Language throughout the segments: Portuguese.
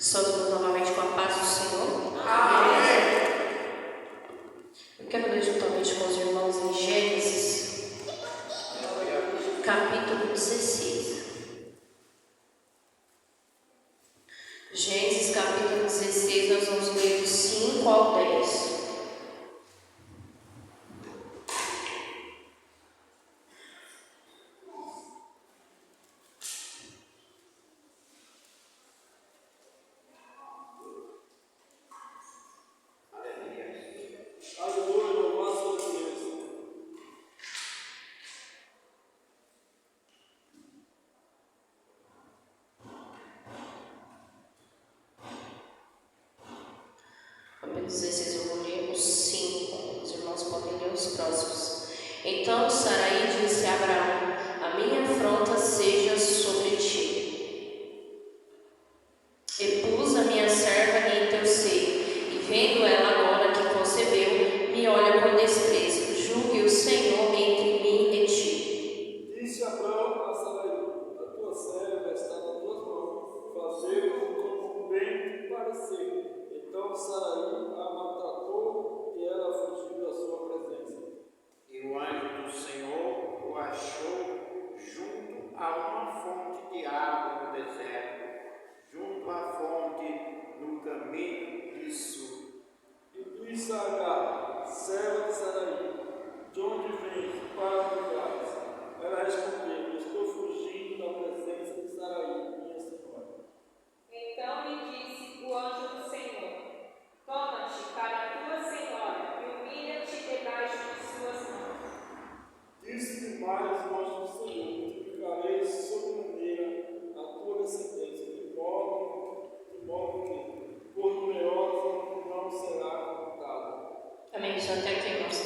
Saúde novamente com a paz do Senhor. Amém. Eu quero ler juntamente com os irmãos em Gênesis, capítulo 16. Gênesis, capítulo 16, nós vamos ler do 5 ao 10. Capítulo 16, eu vou ler os 5. Os irmãos podem ler os próximos. Então Sarai disse a Abraão: a minha afronta seja sobre ti. E pus a minha serva em teu seio, e vendo ela agora que concebeu, me olha com desprezo. Julgue o Senhor entre mim e ti. Disse Abraão a Sarai: a tua serva está nas tuas mãos, fazê-lo como bem te parecer. Então Sarai a maltratou e ela fugiu da sua presença. E o anjo do Senhor o achou junto a uma fonte de água no deserto, junto à fonte no caminho de sul. E disse a Agar, serva de Sarai: de onde vens para me ligares? Ela respondeu: estou fugindo da presença de Sarai, minha senhora. Então lhe disse o anjo do Senhor: toma-te para a tua senhora e humilha-te debaixo de suas mãos. Disse-lhe mais o anjo do Senhor: multiplicarei sobremaneira a tua descendência, de modo que, por numerosa, não será contada. Amém. Isso até aqui, irmãos.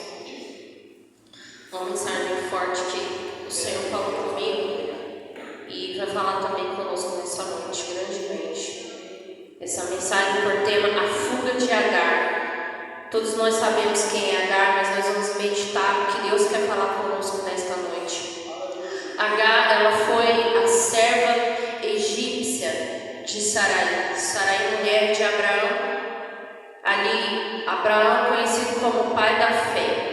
Uma mensagem forte que o Senhor falou comigo e vai falar também conosco nessa noite, grandemente. Essa mensagem por tema: a fuga de Agar. Todos nós sabemos quem é Agar, mas nós vamos meditar o que Deus quer falar conosco nesta noite. Agar, ela foi a serva egípcia de Sarai. Sarai, mulher de Abraão. Ali, Abraão é conhecido como o pai da fé.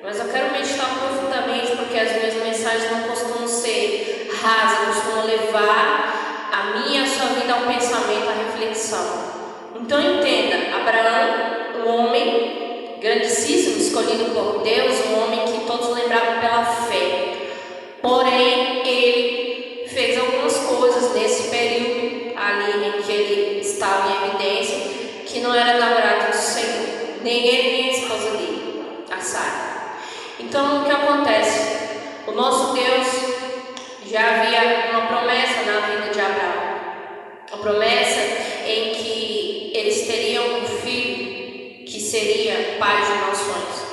Mas eu quero meditar profundamente, porque as minhas mensagens não costumam ser rasas, costumam levar a minha e a sua vida ao pensamento, à reflexão. Então entenda, Abraão, um homem grandíssimo, escolhido por Deus, um homem que todos lembravam pela fé. Porém, ele fez algumas coisas nesse período ali em que ele estava em evidência, que não era da agrado do Senhor, nem ele nem a esposa dele, a Sara. Então, o que acontece? O nosso Deus já havia uma promessa na vida de Abraão, uma promessa em que eles teriam um filho que seria pai de nações.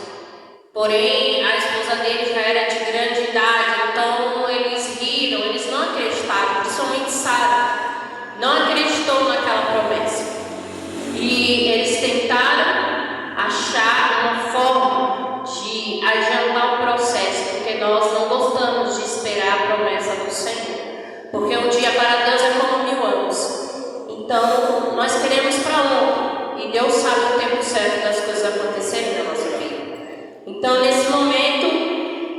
Porém, a esposa dele já era de grande idade, então eles riram, eles não acreditaram, principalmente Sara não acreditou naquela promessa. E eles tentaram achar uma forma de adiantar o processo, porque nós não gostamos de esperar a promessa do Senhor, porque um dia para Deus é como 1000 anos. Então nós queremos para ontem, e Deus sabe o tempo certo das coisas acontecerem na nossa vida. Então nesse momento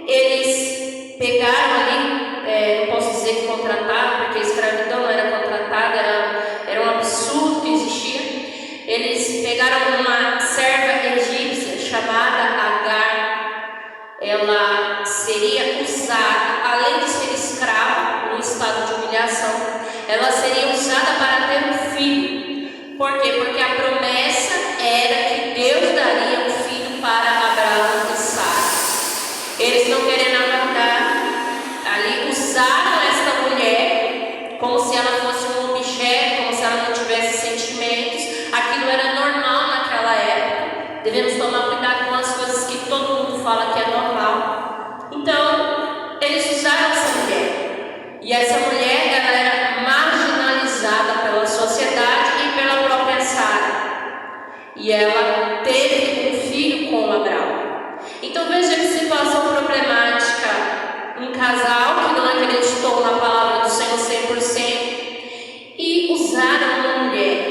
eles pegaram ali, não posso dizer que contrataram, porque a escravidão não era contratada, era um absurdo que existia. Eles pegaram uma serva egípcia chamada Agar. Ela seria usada, além de ser escrava, num estado de humilhação, ela seria usada para ter um filho. Por quê? Porque a promessa era que Deus daria um filho para Abraão e Sara. Eles não querendo aguardar, ali usaram esta mulher como se ela fosse um objeto, como se ela não tivesse sentimentos. Aquilo era normal naquela época. Devemos tomar cuidado com as coisas que todo mundo fala que é normal. Então, eles usaram essa mulher. E essa mulher, ela era marginalizada pela sociedade e pela própria Sara. E ela teve um filho com Abraão. Então, veja que situação problemática. Um casal que não acreditou na palavra do Senhor 100% e usaram uma mulher.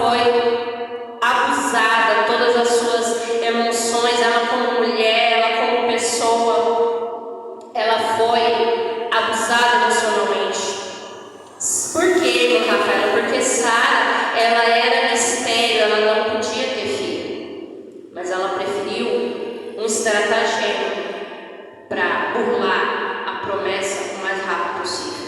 foi abusada, todas as suas emoções, ela como mulher, ela como pessoa, ela foi abusada emocionalmente. Por quê, irmão Rafael? Porque Sara, ela era estéril, ela não podia ter filho, mas ela preferiu um estratagema para burlar a promessa o mais rápido possível.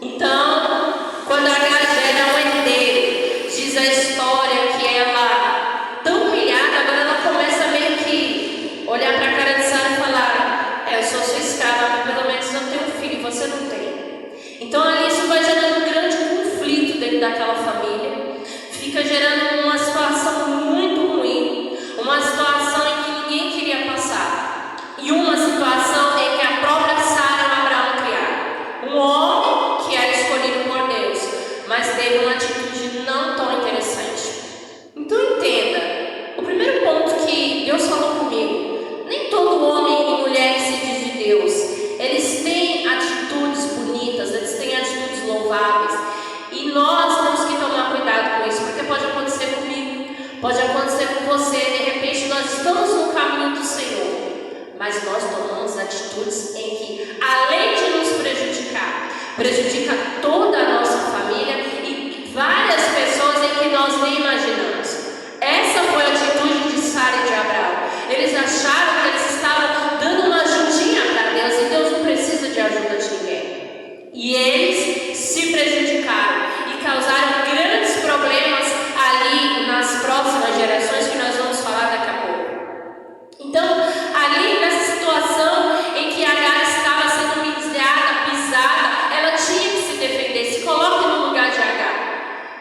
Então, quando Agar gera um herdeiro, diz a história que ela, tão humilhada, agora ela começa meio que olhar para a cara de Sara e falar: eu sou sua escrava, mas pelo menos eu tenho um filho e você não tem. Então ali isso vai gerando um grande conflito dentro daquela família, fica gerando uma situação muito ruim, uma situação em que ninguém queria passar, e uma situação em que a própria Sara e Abraão criaram. Um homem que era escolhido por Deus, mas teve uma atitude não tão interessante. Então entenda, o primeiro ponto que Deus falou comigo: nem todo homem e mulher que se diz de Deus, eles têm atitudes bonitas, eles têm atitudes louváveis, e nós temos que tomar cuidado com isso, porque pode acontecer comigo, pode acontecer com você. De repente nós estamos no caminho do Senhor, mas nós tomamos atitudes em que, além de nos prejudicar, prejudica toda a nossa família e várias pessoas em que nós nem imaginamos. Essa foi a atitude de Sara e de Abraão. Eles acharam que eles estavam dando uma ajudinha para Deus, e Deus não precisa de ajuda de ninguém. E eles se prejudicaram e causaram grandes problemas ali nas próximas gerações, que nós vamos falar daqui a pouco. Então, ali nessa situação em que Agar estava sendo humilhada, pisada, ela tinha que se defender. Se coloque no lugar de Agar.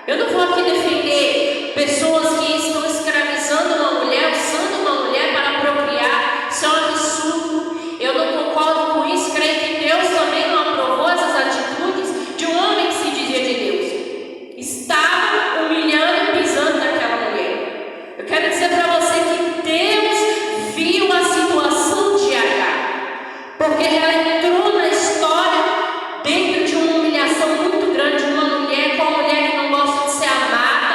Eu não vou aqui defender pessoas que estão escravizando uma mulher, usando uma mulher para procriar. Isso é um absurdo. Eu não concordo com isso. Creio que Deus também não aprovou essas atitudes de um homem que se dizia de Deus. Estava humilhando e pisando naquela mulher. Eu quero dizer para você que Deus viu a situação de Agar, porque ela entrou na história dentro de uma humilhação muito grande, de uma mulher, com uma mulher que não gosta de ser amada,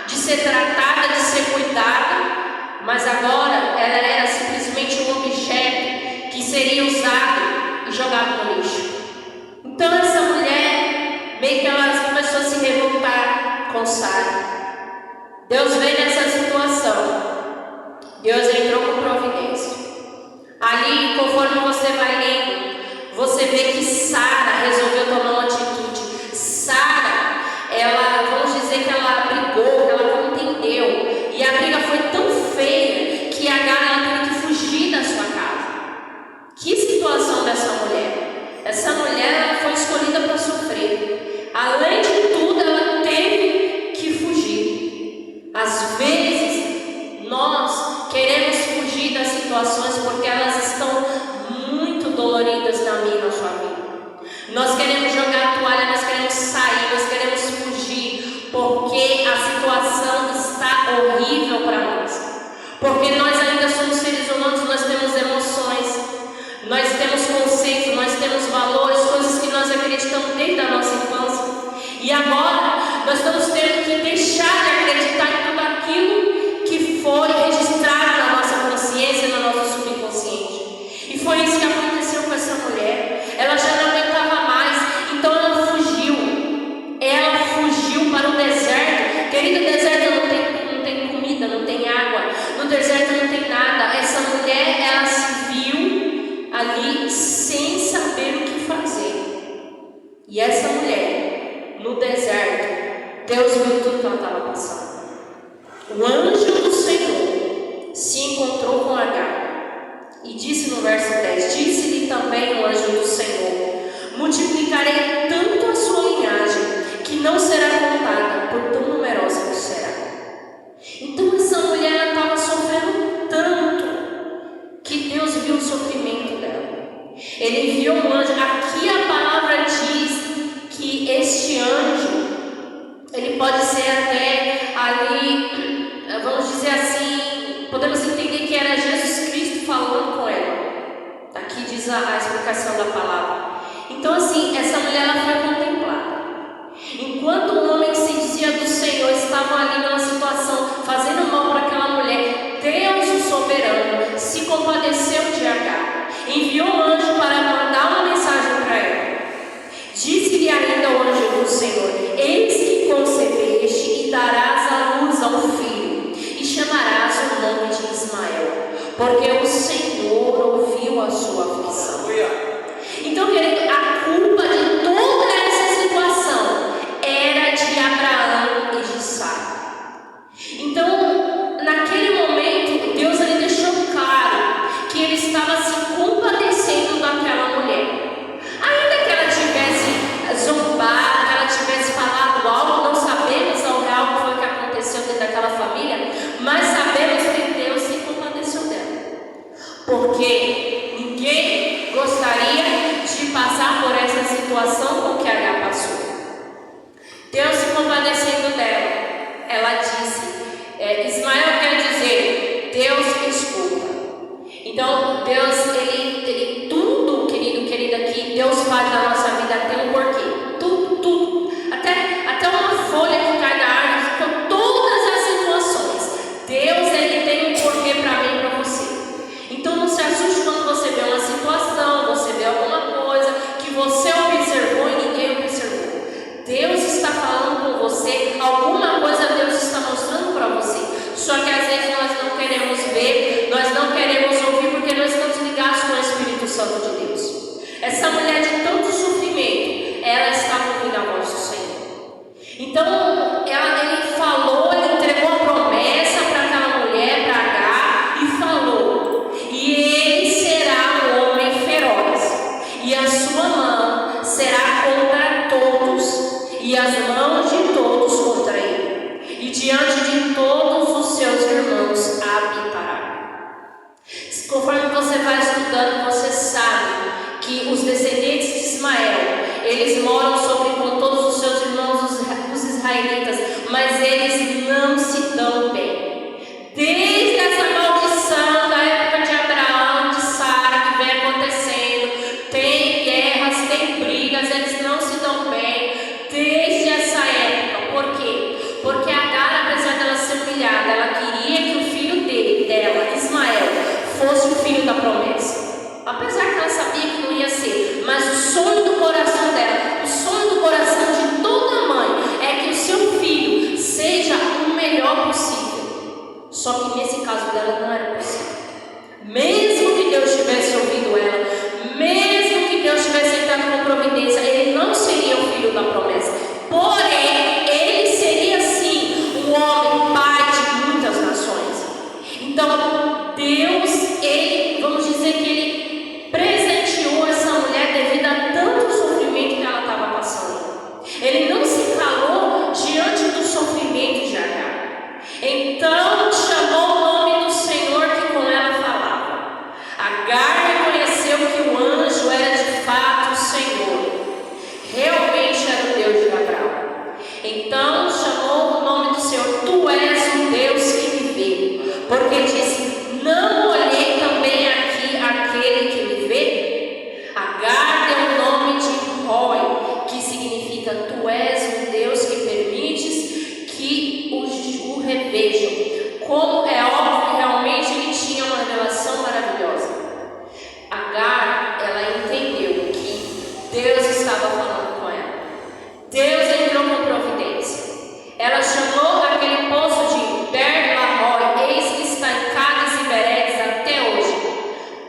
de ser tratada, de ser cuidada, mas agora ela era simplesmente um objeto que seria usado e jogado no lixo. Então essa mulher, meio que ela começou a se revoltar com Sara. Deus veio nessa situação, Deus entrou com providência. Ali, conforme você vai lendo, você vê que Sara resolveu tomar uma atitude. Sara, ela, vamos dizer que ela brigou, que ela contendeu, e a briga foi tão feia que Agar teve que fugir da sua casa. Que situação dessa mulher? Essa mulher, ela foi escolhida para sofrer. Além de tudo, ela teve que fugir. Às vezes, nós queremos fugir das situações porque elas estão muito doloridas na minha e na sua vida. Nós queremos jogar a toalha, nós queremos sair, nós queremos fugir, porque a situação está horrível para nós. Porque nós ainda somos seres humanos, nós temos emoções, nós temos conceitos, nós temos valores, coisas que nós acreditamos desde a nossa infância. E agora nós estamos tendo que deixar de acreditar em tudo aquilo que foi registrado na nossa consciência, no nosso subconsciente. E foi isso que aconteceu com essa mulher. Ela já não aguentava mais, então ela fugiu. Ela fugiu para o deserto. Querido, o deserto não tem comida, não tem água. No deserto não tem nada. Essa mulher, ela se viu ali sem saber o que fazer. E essa mulher, no deserto, Deus viu tudo que ela estava passando. O anjo do Senhor se encontrou com Agar e disse no verso 10: disse-lhe também o anjo do Senhor: multiplicarei tanto a sua linhagem que não será contada, por tão numerosa que será. Então essa mulher estava sofrendo tanto que Deus viu o sofrimento dela. Ele enviou um anjo. Aqui a palavra diz que este anjo, ele pode ser até ali, vamos dizer assim, podemos entender que era Jesus Cristo falando com ela. Aqui diz a explicação da palavra. Então assim, essa mulher, ela foi contemplada. Enquanto o homem que se dizia do Senhor estava ali numa Senhor: eis que concebeste e darás à luz a um filho, e chamarás o nome de Ismael, porque o Senhor ouviu a sua aflição. Então, querido, a culpa de toda essa situação era de Abraão e de Sara. Então, naquele momento, Deus ele deixou claro que ele estava se compadecendo daquela mulher. Ainda que ela tivesse zombado, que ela tivesse falado algo, não sabemos ao real o que foi que aconteceu dentro daquela família, mas sabemos que Deus se compadeceu dela. Porque ninguém gostaria de passar por essa situação com que ela passou. Deus se compadecendo dela, ela disse, Ismael quer dizer, Deus escuta. Então, Deus, ele tudo, querida, que Deus faz na nossa vida tem um porquê. Tudo. Até uma folha que cai na árvore, com todas as situações. Deus, ele tem um porquê para mim e para você. Então, não se assuste quando você vê uma situação, você vê alguma coisa que você observou e ninguém observou. Deus está falando com você, alguma coisa Deus está mostrando para você. Só que às vezes nós não queremos ver, nós não queremos ouvir, porque nós estamos ligados com o Espírito Santo de Deus. Essa mulher de tanto sofrimento, ela estava ouvindo a voz do Senhor. Então, ele falou, ele entregou a promessa para aquela mulher, para Agar, e falou: e ele será um homem feroz, e a sua mão será contra todos, e as mãos de todos contra ele, e diante de todos os seus irmãos habitará. Conforme você vai estudando, você sabe que os descendentes de Ismael, eles moram com todos os seus irmãos, os israelitas, mas eles não se dão bem. Desde essa maldição da época de Abraão, de Sara, que vem acontecendo, tem guerras, tem brigas, eles não se dão bem, desde essa época. Por quê? Porque Agar, apesar dela ser humilhada, ela queria que o filho dela, Ismael, fosse o filho da promessa. Apesar que ela sabia que não ia ser, mas o sonho do coração dela, o sonho do coração de toda mãe, é que o seu filho seja o melhor possível. Só que nesse caso dela não era possível. Mesmo que Deus tivesse ouvido ela, mesmo que Deus tivesse entrado com providência, ele não seria o filho da promessa. Porém, ele seria sim um homem, pai de muitas nações. Então, Deus, vamos dizer que ele presenteou essa mulher devido a tanto sofrimento que ela estava passando. Ele não se calou diante do sofrimento de Agar. Então chamou o nome do Senhor que com ela falava. Agar reconheceu que o anjo era de fato o Senhor. Realmente era o Deus de Abraão. Então chamou o nome do Senhor: tu és o Deus que me vê. Porque disse: não olhei também aqui aquele que me vê? Agar deu o nome de Roi, que significa tu és um Deus que permites que o revejam. Como é óbvio que realmente ele tinha uma revelação maravilhosa. Agar, ela entendeu que Deus estava falando com ela. Deus entrou com providência. Ela chamou aquele poço de Ber-Lahai, eis que está em Cádiz e Beretes até hoje.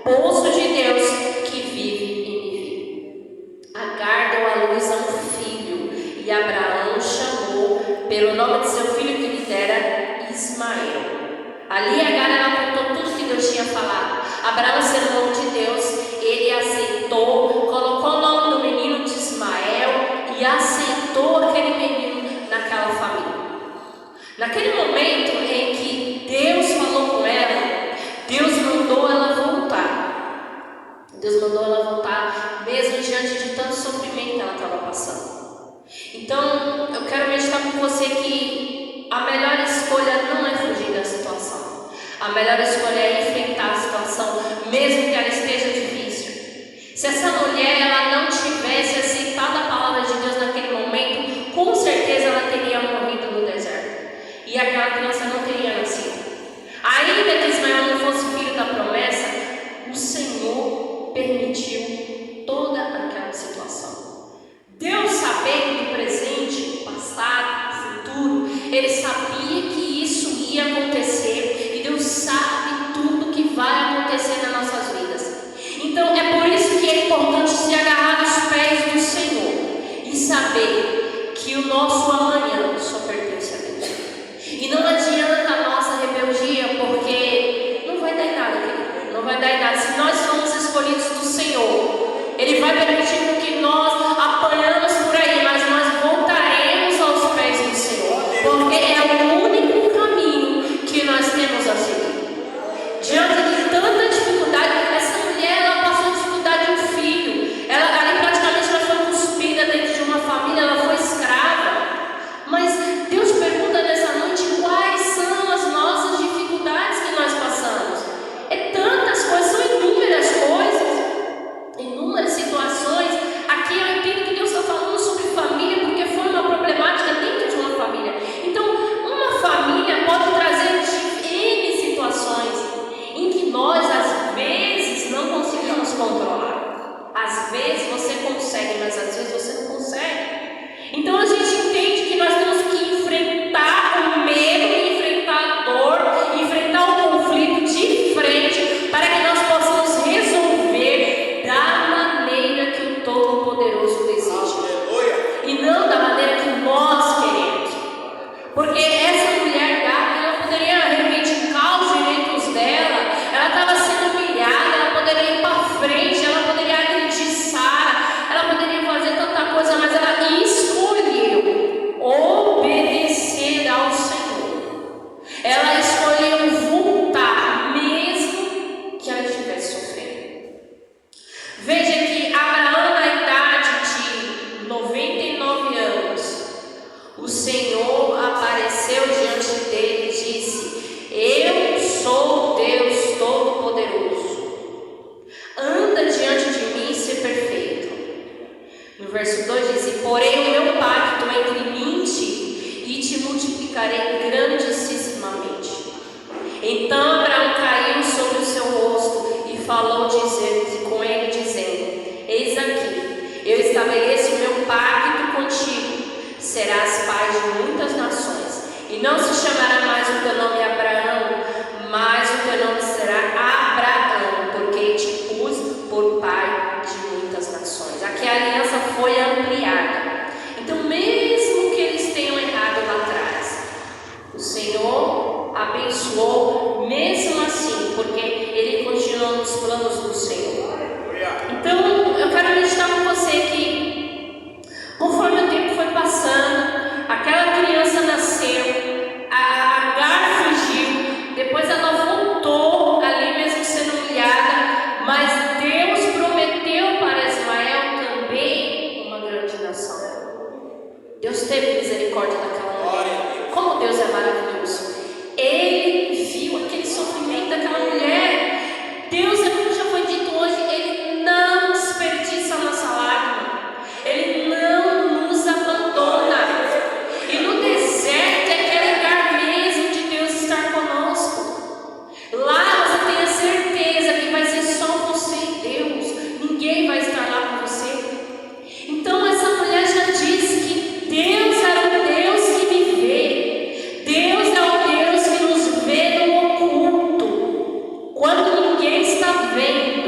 Poço de Deus que vive e me vive. Agar deu à luz a um filho, e Abraão chamou pelo nome de seu filho que lhe dera Ismael. Ali Agar, ela contou tudo que Deus tinha falado. Abraão, sendo nome de Deus, ele aceitou, colocou o nome do menino de Ismael e aceitou aquele menino naquela família. Naquele momento em que Deus falou com ela, Deus mandou ela voltar. Deus mandou ela voltar, mesmo diante de tanto sofrimento que ela estava passando. Então, eu quero meditar com você que a melhor escolha não é fugir da situação. A melhor escolha é enfrentar a situação, mesmo que ela esteja difícil. Se essa mulher ela não tivesse aceitado a palavra de Deus naquele momento, com certeza ela teria morrido no deserto. E aquela criança não teria nascido. Ainda que Ismael não fosse filho da promessa, o Senhor permitiu toda aquela situação. Deus, sabendo do presente que o nosso amanhã só pertence a Deus. E não adianta a nossa rebeldia, porque não vai dar em nada, querido. Não vai dar em nada. Se nós somos escolhidos do Senhor, Ele vai permitir que nós apanhamos por aí, mas nós voltaremos aos pés do Senhor, porque é o único caminho que nós temos a seguir. Diante de tanta dificuldade, essa mulher, ela passou a dificuldade de um filho. Ali praticamente ela foi cuspida dentro de uma família, ela foi escrava. Mas Deus pergunta nessa noite quais são as nossas dificuldades que nós passamos. É tantas coisas, são inúmeras coisas, inúmeras situações. Aqui eu entendo que Deus está falando sobre família, porque foi uma problemática dentro de uma família. Então, uma família pode trazer N situações em que nós, às vezes, não conseguimos controlar. Às vezes você consegue, mas às vezes você não consegue. Então a gente entende que nós temos que enfrentar o medo, enfrentar a dor, enfrentar o conflito de frente, para que nós possamos resolver da maneira que o Todo-Poderoso deseja. E não da maneira que nós queremos. Porque essa mulher ela poderia reivindicar os direitos dela, ela estava sendo humilhada, ela poderia ir para frente, ela poderia agredir Sara, ela poderia fazer tanta coisa, mas ela escolheu obedecer ao Senhor. Ela escolheu voltar, mesmo que ela estivesse sofrendo. Veja que Abraão, na idade de 99 anos, o Senhor apareceu diante dele e disse: eu sou Deus Todo-Poderoso. Anda diante de mim e ser perfeito. No verso 2 diz: porém o meu pacto entre mim e te multiplicarei grandissimamente. Então Abraão caiu sobre o seu rosto e falou com ele, dizendo: eis aqui, eu estabeleço o meu pacto contigo. Serás pai de muitas nações, e não se chamará mais o teu nome Abraão, mas o teu nome será Abraão, porque te pus por pai de muitas nações. Aqui a aliança foi ampliada. Então, mesmo que eles tenham errado lá atrás, o Senhor abençoou mesmo assim, porque Ele continuou nos planos do Senhor. Então, eu quero meditar com você que, conforme o tempo foi passando, aquela criança nasceu, a Agar fugiu, depois ela voltou ali mesmo sendo humilhada, mas Deus prometeu para Ismael também uma grande nação. Deus teve misericórdia daquela mulher. Como Deus é maravilhoso. Ele viu aquele sofrimento daquela mulher. Deus, como já foi dito hoje, Ele não desperdiça a nossa lágrima. Ele não nos abandona. E no deserto é aquele lugar mesmo de Deus estar conosco. Lá você tem a certeza que vai ser só você e Deus. Ninguém vai estar lá com você. Então essa mulher já disse que Deus era o Deus que me vê. Deus é o Deus que nos vê no oculto, quando ninguém está vendo.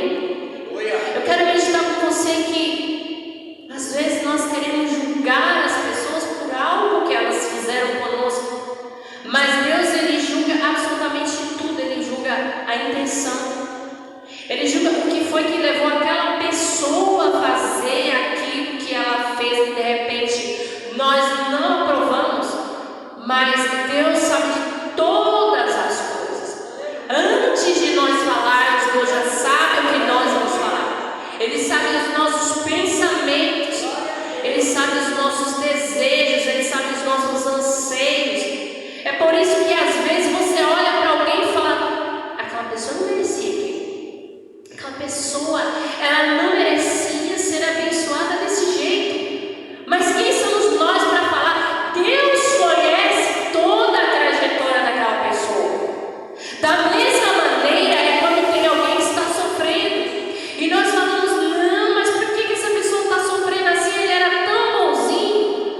Eu quero meditar com você que às vezes nós queremos julgar as pessoas por algo que elas fizeram conosco, mas Deus, Ele julga absolutamente tudo. Ele julga a intenção. Ele julga o que foi que levou aquela pessoa a fazer aquilo que ela fez e de repente nós não aprovamos, mas Deus sabe de todas as coisas. Antes de nós falarmos, Deus já sabe o que nós vamos falar. Ele sabe dos nossos pensamentos, Ele sabe dos nossos desejos, Ele sabe dos nossos anseios. É por isso que às vezes você olha para alguém e fala: aquela pessoa não merecia aquilo. Aquela pessoa, ela não merecia ser abençoada desse jeito. Mas quem somos nós para falar? Deus conhece toda a trajetória daquela pessoa. Da mesma maneira é quando tem alguém que está sofrendo e nós falamos: não, mas por que essa pessoa está sofrendo assim? Ele era tão bonzinho.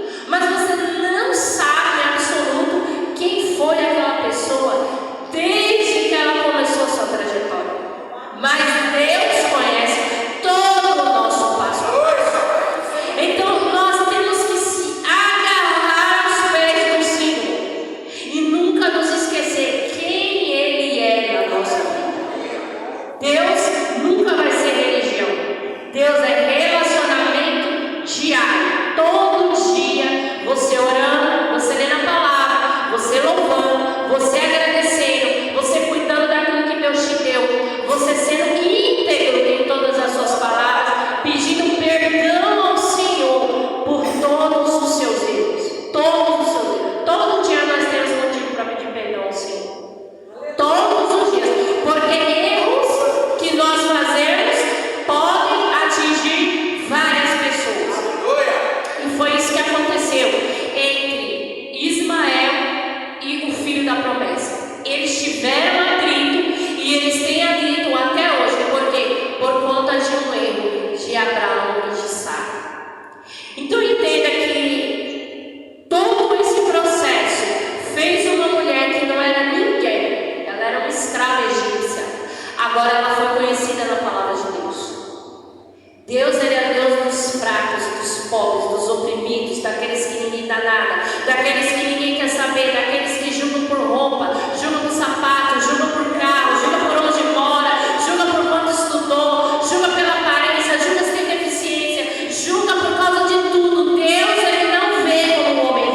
ninguém dá nada, daqueles que ninguém quer saber, daqueles que julgam por roupa, julgam por sapato, julgam por carro, julgam por onde mora, julgam por quanto estudou, julgam pela aparência, julgam se tem deficiência, julgam por causa de tudo. Deus, ele não vê como o homem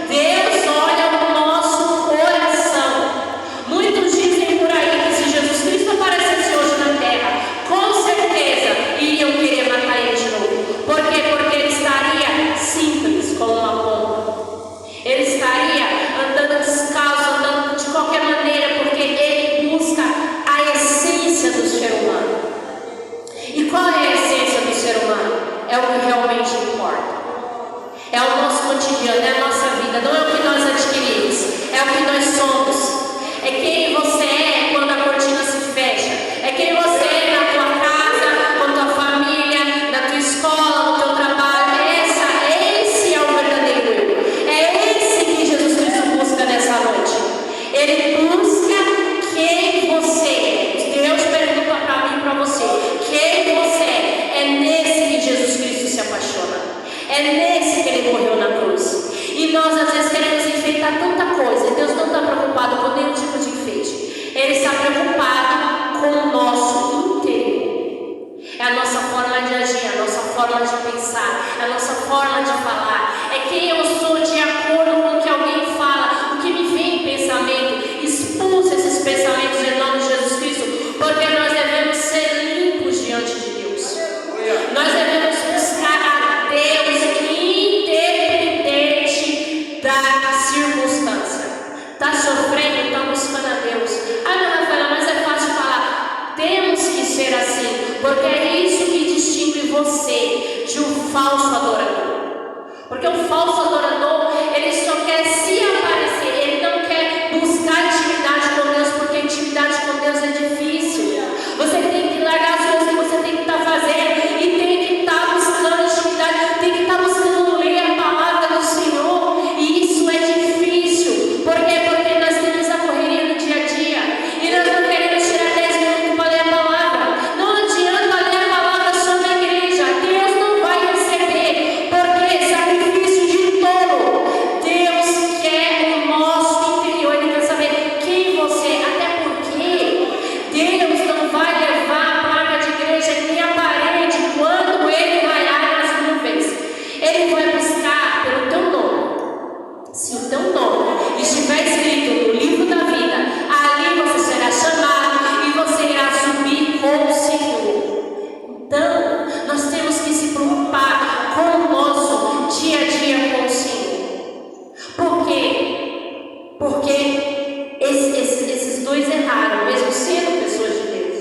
vê. Deus olha o nosso coração. Muitos dizem por aí que se Jesus Cristo aparecesse hoje na terra, com certeza iriam querer matar ele de novo. Por quê? Porque ele estaria simples como uma pomba. Ele estaria andando descalço, andando de qualquer maneira, porque ele busca a essência do ser humano. E qual é a essência do ser humano? É o que realmente importa. É o nosso cotidiano, é a nossa vida, não é o que nós adquirimos, é o que nós somos. É quem você é quando a cortina se fecha. É quem você é na tua casa, com a tua família, na tua escola, no teu trabalho. Esse é o verdadeiro eu. É esse que Jesus Cristo busca nessa noite. Ele busca quem você é. Deus pergunta para mim e para você: quem você é? É nesse que Jesus Cristo se apaixona. É nesse que ele morreu na cruz. E nós às vezes queremos enfeitar tanta coisa. Deus não está preocupado com nenhum tipo de enfeite. Ele está preocupado com o nosso interior. É a nossa forma de agir, a nossa forma de pensar, a nossa forma de falar. É quem eu sou de acordo com o que alguém fala, o que me vem em pensamento. Expulsa esses pensamentos em nome de Jesus Cristo, porque nós devemos ser limpos diante de Deus. Nós devemos buscar a Deus independente da circunstância. Está sofrendo? Está buscando a Deus. Ana Rafaela, mas é fácil falar. Temos que ser assim, porque é isso que distingue você de um falso adorador. Porque o falso adorador, ele só quer se aparecer, ele não quer buscar intimidade com Deus, porque intimidade com Deus é difícil. Você tem que largar as coisas que você tem que estar fazendo e tem que estar buscando intimidade, tem que estar buscando ler a palavra do Senhor, e isso é difícil. Por quê? Porque nós temos a correria no dia a dia e nós não queremos tirar 10 minutos para ler a palavra. Não adianta ler a palavra só na igreja, Deus não vai receber, porque sacrifício de tolo. Deus quer o nosso interior, ele quer saber quem você é, até porque Deus não vai levar a placa de igreja nem a parede quando ele raiar nas nuvens. Ele vai buscar pelo teu nome. Se o teu nome estiver escrito no livro da vida, ali você será chamado e você irá subir com o Senhor. Então, nós temos que se preocupar com o nosso dia a dia com o Senhor. Por quê? Porque esses dois erraram, mesmo sendo pessoas de Deus.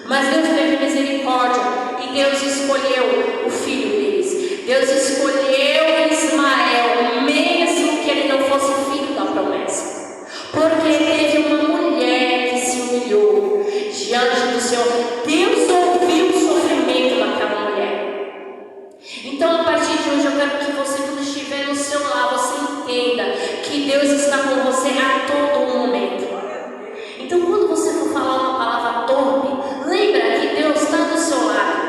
Mas Deus teve misericórdia e Deus escolheu o filho deles. Deus escolheu Ismael, mesmo que ele não fosse filho da promessa. Porque teve uma mulher que se humilhou diante do Senhor. Deus ouviu o sofrimento daquela mulher. Então, a partir de hoje, eu quero que você, quando estiver no seu lar, você entenda que Deus está com você a todo momento. Então, quando você for falar uma palavra torpe, lembra que Deus está do seu lado.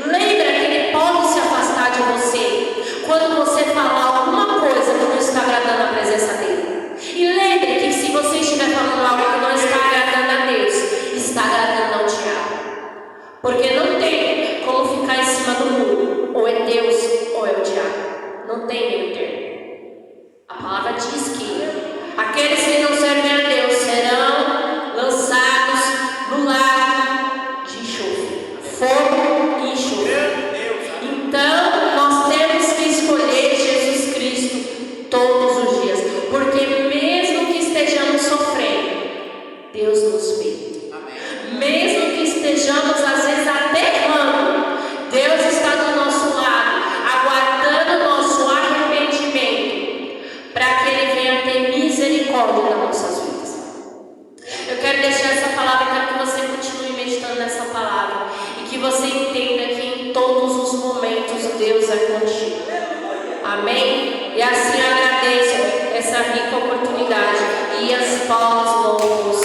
Lembra que Ele pode se afastar de você quando você falar alguma coisa que não está agradando a presença dEle. E lembre que se você estiver falando algo que não está agradando a Deus, está agradando ao diabo. Porque não tem como ficar em cima do muro. Ou é Deus ou é o diabo. Não tem meio termo. A palavra diz que aqueles que não servem a Deus serão lançados no lago de enxofre, fogo e enxofre. Então nós temos que escolher Jesus Cristo todos os dias, porque mesmo que estejamos sofrendo, Deus nos vê. Mesmo que estejamos às vezes até errando, Deus está do nosso lado, aguardando o nosso arrependimento, para que Ele venha ter misericórdia das nossas vidas. Eu quero deixar essa palavra, quero que você continue meditando nessa palavra e que você entenda que em todos os momentos Deus é contigo. Amém? E assim eu agradeço essa rica oportunidade e as palmas louvos.